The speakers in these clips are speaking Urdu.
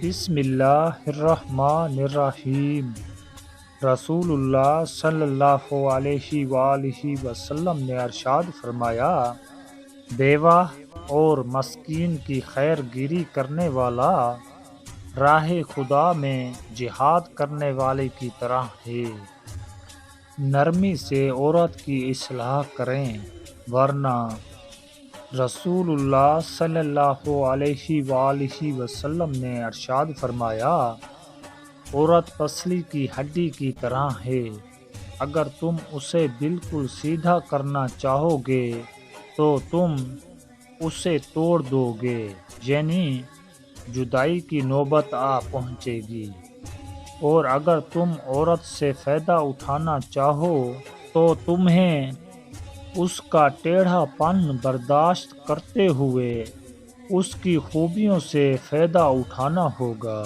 بسم اللہ الرحمن الرحیم۔ رسول اللہ صلی اللہ علیہ وآلہ وسلم نے ارشاد فرمایا، بیوہ اور مسکین کی خیر گیری کرنے والا راہ خدا میں جہاد کرنے والے کی طرح ہے۔ نرمی سے عورت کی اصلاح کریں، ورنہ رسول اللہ صلی اللہ علیہ وآلہ وسلم نے ارشاد فرمایا، عورت پسلی کی ہڈی کی طرح ہے، اگر تم اسے بالکل سیدھا کرنا چاہو گے تو تم اسے توڑ دو گے، یعنی جدائی کی نوبت آ پہنچے گی۔ اور اگر تم عورت سے فائدہ اٹھانا چاہو تو تمہیں اس کا ٹیڑھا پن برداشت کرتے ہوئے اس کی خوبیوں سے فائدہ اٹھانا ہوگا۔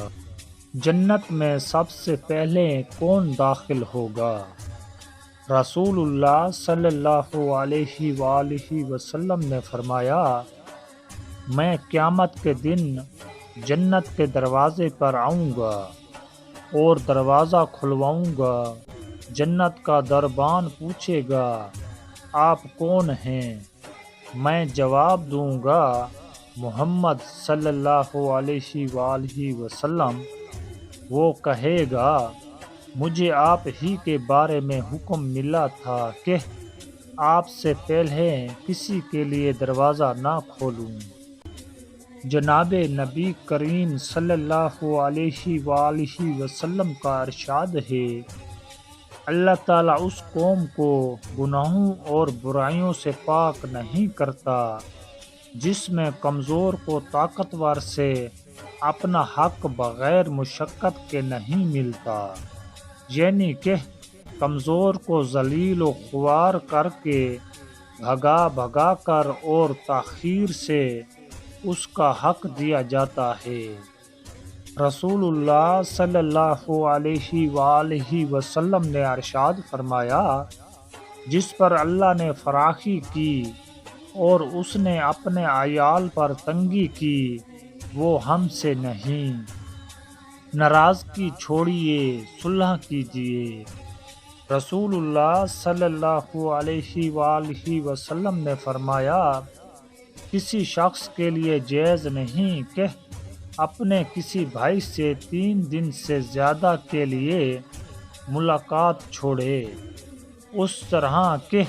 جنت میں سب سے پہلے کون داخل ہوگا؟ رسول اللہ صلی اللہ علیہ وآلہ وسلم نے فرمایا، میں قیامت کے دن جنت کے دروازے پر آؤں گا اور دروازہ کھلواؤں گا۔ جنت کا دربان پوچھے گا، آپ کون ہیں؟ میں جواب دوں گا، محمد صلی اللہ علیہ وآلہ وسلم۔ وہ کہے گا، مجھے آپ ہی کے بارے میں حکم ملا تھا کہ آپ سے پہلے کسی کے لیے دروازہ نہ کھولوں۔ جناب نبی کریم صلی اللہ علیہ وآلہ وسلم کا ارشاد ہے، اللہ تعالیٰ اس قوم کو گناہوں اور برائیوں سے پاک نہیں کرتا جس میں کمزور کو طاقتور سے اپنا حق بغیر مشقت کے نہیں ملتا، یعنی کہ کمزور کو ذلیل و خوار کر کے بھگا کر اور تاخیر سے اس کا حق دیا جاتا ہے۔ رسول اللہ صلی اللہ علیہ وآلہ وسلم نے ارشاد فرمایا، جس پر اللہ نے فراخی کی اور اس نے اپنے عیال پر تنگی کی وہ ہم سے نہیں۔ ناراضگی چھوڑیے، صلح کیجیے۔ رسول اللہ صلی اللہ علیہ وآلہ وسلم نے فرمایا، کسی شخص کے لیے جائز نہیں کہ اپنے کسی بھائی سے 3 دن سے زیادہ کے لیے ملاقات چھوڑے، اس طرح کہ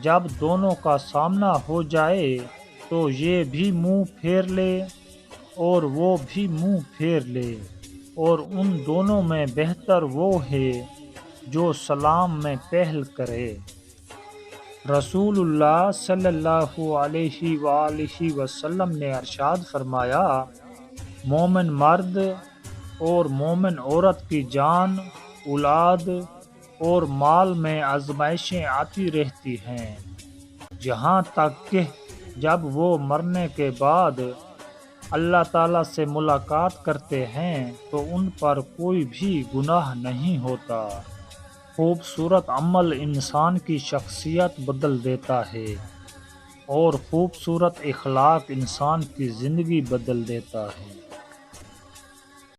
جب دونوں کا سامنا ہو جائے تو یہ بھی منہ پھیر لے اور وہ بھی منہ پھیر لے، اور ان دونوں میں بہتر وہ ہے جو سلام میں پہل کرے۔ رسول اللہ صلی اللہ علیہ وآلہ وسلم نے ارشاد فرمایا، مومن مرد اور مومن عورت کی جان، اولاد اور مال میں آزمائشیں آتی رہتی ہیں، یہاں تک کہ جب وہ مرنے کے بعد اللہ تعالیٰ سے ملاقات کرتے ہیں تو ان پر کوئی بھی گناہ نہیں ہوتا۔ خوبصورت عمل انسان کی شخصیت بدل دیتا ہے اور خوبصورت اخلاق انسان کی زندگی بدل دیتا ہے۔